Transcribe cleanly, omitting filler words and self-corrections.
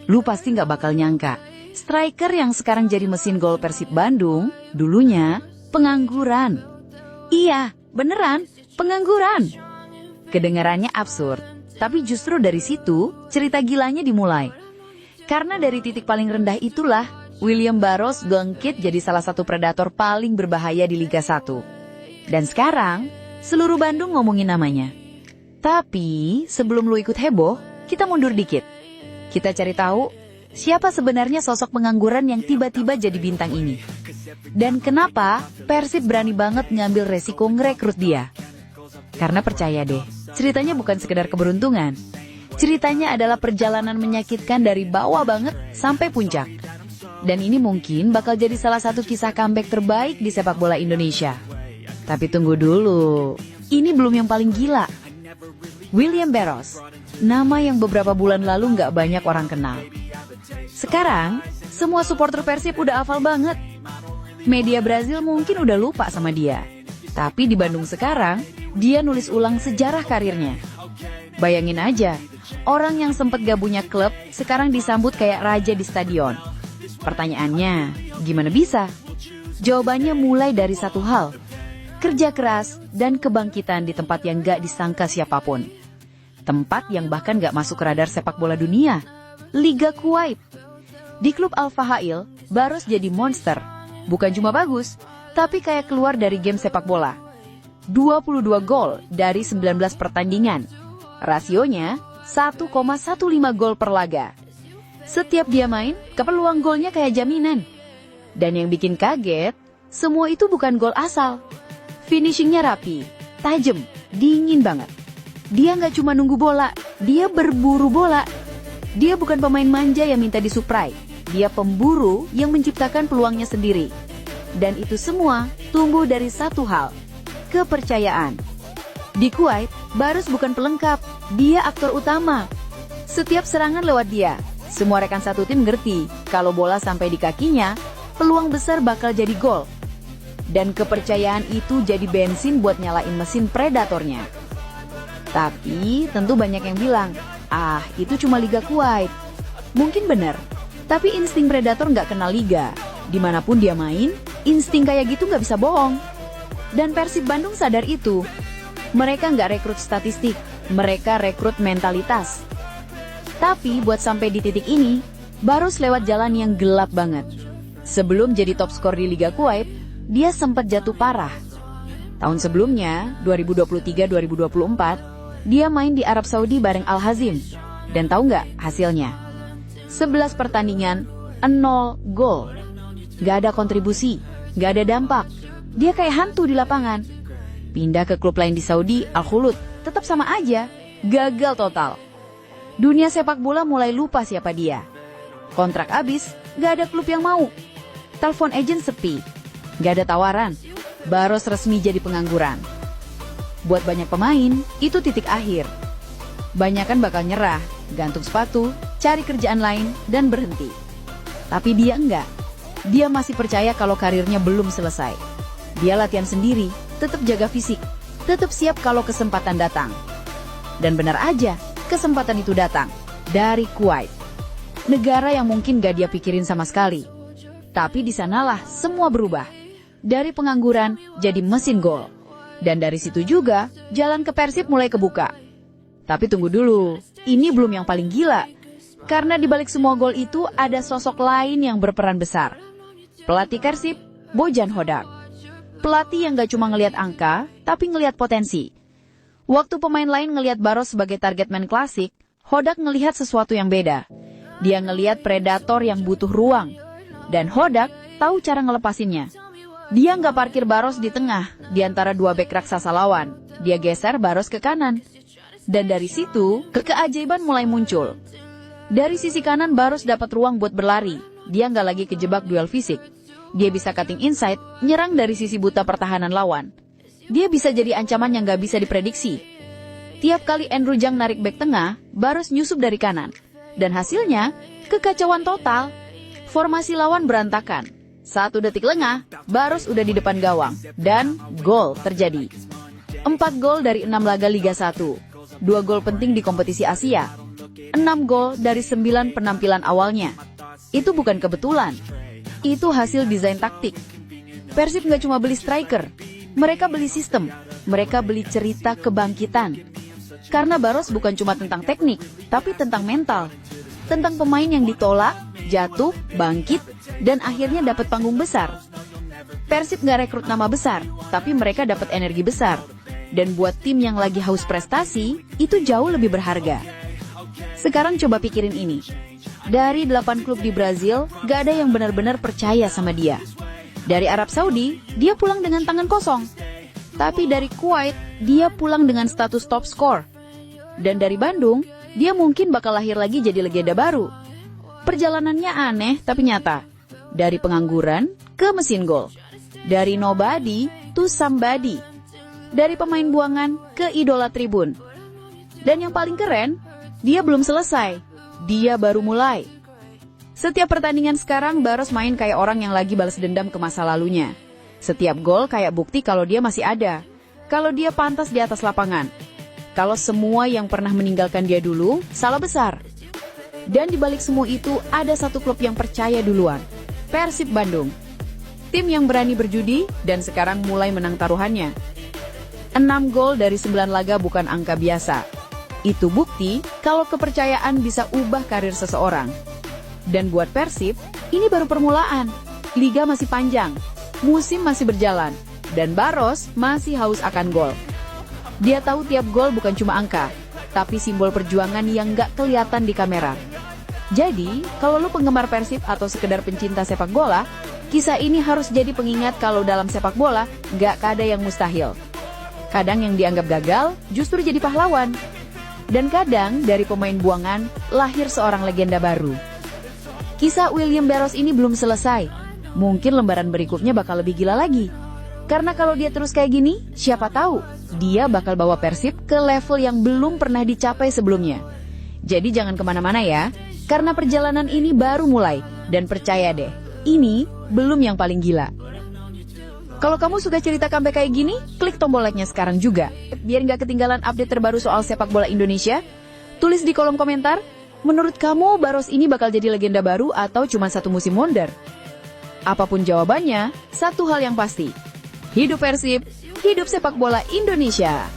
Lu pasti nggak bakal nyangka, striker yang sekarang jadi mesin gol Persib Bandung, dulunya pengangguran. Iya, beneran, pengangguran. Kedengarannya absurd, tapi justru dari situ cerita gilanya dimulai. Karena dari titik paling rendah itulah, William Barros bangkit jadi salah satu predator paling berbahaya di Liga 1. Dan sekarang, seluruh Bandung ngomongin namanya. Tapi, sebelum lu ikut heboh, kita mundur dikit. Kita cari tahu, siapa sebenarnya sosok pengangguran yang tiba-tiba jadi bintang ini. Dan kenapa Persib berani banget ngambil resiko ngerekrut dia. Karena percaya deh, ceritanya bukan sekedar keberuntungan. Ceritanya adalah perjalanan menyakitkan dari bawah banget sampai puncak. Dan ini mungkin bakal jadi salah satu kisah comeback terbaik di sepak bola Indonesia. Tapi tunggu dulu, ini belum yang paling gila. William Barros, nama yang beberapa bulan lalu nggak banyak orang kenal. Sekarang, semua supporter Persib udah hafal banget. Media Brazil mungkin udah lupa sama dia. Tapi di Bandung sekarang, dia nulis ulang sejarah karirnya. Bayangin aja, orang yang sempat gak punya klub, sekarang disambut kayak raja di stadion. Pertanyaannya, gimana bisa? Jawabannya mulai dari satu hal. Kerja keras dan kebangkitan di tempat yang gak disangka siapapun. Tempat yang bahkan gak masuk ke radar sepak bola dunia. Liga Kuwait. Di klub Al-Fahail, Barros jadi monster. Bukan cuma bagus, tapi kayak keluar dari game sepak bola. 22 gol dari 19 pertandingan. Rasionya 1,15 gol per laga. Setiap dia main, kepeluang golnya kayak jaminan. Dan yang bikin kaget, semua itu bukan gol asal. Finishingnya rapi, tajam, dingin banget. Dia nggak cuma nunggu bola, dia berburu bola. Dia bukan pemain manja yang minta disuprai. Dia pemburu yang menciptakan peluangnya sendiri. Dan itu semua tumbuh dari satu hal, kepercayaan. Di Kuwait, Barros bukan pelengkap, dia aktor utama. Setiap serangan lewat dia, semua rekan satu tim ngerti kalau bola sampai di kakinya, peluang besar bakal jadi gol. Dan kepercayaan itu jadi bensin buat nyalain mesin predatornya. Tapi tentu banyak yang bilang, itu cuma Liga Kuwait. Mungkin benar, tapi insting predator nggak kenal liga. Dimanapun dia main, insting kayak gitu nggak bisa bohong. Dan Persib Bandung sadar itu. Mereka nggak rekrut statistik, mereka rekrut mentalitas. Tapi buat sampai di titik ini, Barros lewat jalan yang gelap banget. Sebelum jadi top skor di Liga Kuwait, dia sempat jatuh parah. Tahun sebelumnya, 2023-2024, dia main di Arab Saudi bareng Al-Hazim. Dan tahu nggak hasilnya? 11 pertandingan, 0 gol. Nggak ada kontribusi, nggak ada dampak. Dia kayak hantu di lapangan. Pindah ke klub lain di Saudi, Al-Khulud, tetap sama aja, gagal total. Dunia sepak bola mulai lupa siapa dia. Kontrak habis, nggak ada klub yang mau. Telepon agent sepi, nggak ada tawaran. Barros resmi jadi pengangguran. Buat banyak pemain, itu titik akhir. Banyakan bakal nyerah, gantung sepatu, cari kerjaan lain, dan berhenti. Tapi dia enggak. Dia masih percaya kalau karirnya belum selesai. Dia latihan sendiri, tetap jaga fisik, tetap siap kalau kesempatan datang. Dan benar aja, kesempatan itu datang dari Kuwait. Negara yang mungkin gak dia pikirin sama sekali. Tapi di sanalah semua berubah. Dari pengangguran jadi mesin gol. Dan dari situ juga, jalan ke Persib mulai kebuka. Tapi tunggu dulu, ini belum yang paling gila. Karena di balik semua gol itu ada sosok lain yang berperan besar. Pelatih Persib, Bojan Hodak. Pelatih yang gak cuma ngelihat angka, tapi ngelihat potensi. Waktu pemain lain ngelihat Barros sebagai target man klasik, Hodak ngelihat sesuatu yang beda. Dia ngelihat predator yang butuh ruang. Dan Hodak tahu cara ngelepasinnya. Dia nggak parkir Barros di tengah, di antara dua bek raksasa lawan. Dia geser Barros ke kanan. Dan dari situ, keajaiban mulai muncul. Dari sisi kanan, Barros dapat ruang buat berlari. Dia nggak lagi kejebak duel fisik. Dia bisa cutting inside, nyerang dari sisi buta pertahanan lawan. Dia bisa jadi ancaman yang nggak bisa diprediksi. Tiap kali Andrew Jang narik bek tengah, Barros nyusup dari kanan. Dan hasilnya, kekacauan total. Formasi lawan berantakan. 1 detik lengah, Barros udah di depan gawang. Dan gol terjadi. 4 gol dari 6 laga Liga 1. 2 gol penting di kompetisi Asia. 6 gol dari 9 penampilan awalnya. Itu bukan kebetulan. Itu hasil desain taktik. Persib nggak cuma beli striker, mereka beli sistem, mereka beli cerita kebangkitan. Karena Barros bukan cuma tentang teknik, tapi tentang mental. Tentang pemain yang ditolak, jatuh, bangkit, dan akhirnya dapat panggung besar. Persib nggak rekrut nama besar, tapi mereka dapat energi besar. Dan buat tim yang lagi haus prestasi, itu jauh lebih berharga. Sekarang coba pikirin ini. Dari 8 klub di Brazil, gak ada yang benar-benar percaya sama dia. Dari Arab Saudi, dia pulang dengan tangan kosong. Tapi dari Kuwait, dia pulang dengan status top skor. Dan dari Bandung, dia mungkin bakal lahir lagi jadi legenda baru. Perjalanannya aneh tapi nyata. Dari pengangguran ke mesin gol. Dari nobody to somebody. Dari pemain buangan ke idola tribun. Dan yang paling keren, dia belum selesai. Dia baru mulai. Setiap pertandingan sekarang, Barros main kayak orang yang lagi balas dendam ke masa lalunya. Setiap gol kayak bukti kalau dia masih ada. Kalau dia pantas di atas lapangan. Kalau semua yang pernah meninggalkan dia dulu, salah besar. Dan di balik semua itu, ada satu klub yang percaya duluan. Persib Bandung. Tim yang berani berjudi dan sekarang mulai menang taruhannya. 6 gol dari 9 laga bukan angka biasa. Itu bukti kalau kepercayaan bisa ubah karir seseorang. Dan buat Persib, ini baru permulaan. Liga masih panjang, musim masih berjalan, dan Barros masih haus akan gol. Dia tahu tiap gol bukan cuma angka, tapi simbol perjuangan yang gak kelihatan di kamera. Jadi, kalau lu penggemar Persib atau sekedar pencinta sepak bola, kisah ini harus jadi pengingat kalau dalam sepak bola gak ada yang mustahil. Kadang yang dianggap gagal justru jadi pahlawan. Dan kadang dari pemain buangan lahir seorang legenda baru. Kisah William Barros ini belum selesai. Mungkin lembaran berikutnya bakal lebih gila lagi. Karena kalau dia terus kayak gini, siapa tahu dia bakal bawa Persib ke level yang belum pernah dicapai sebelumnya. Jadi jangan kemana-mana ya, karena perjalanan ini baru mulai. Dan percaya deh, ini belum yang paling gila. Kalau kamu suka cerita comeback kayak gini, klik tombol like-nya sekarang juga. Biar nggak ketinggalan update terbaru soal sepak bola Indonesia, tulis di kolom komentar, menurut kamu Barros ini bakal jadi legenda baru atau cuma satu musim wonder? Apapun jawabannya, satu hal yang pasti. Hidup Persib, hidup sepak bola Indonesia.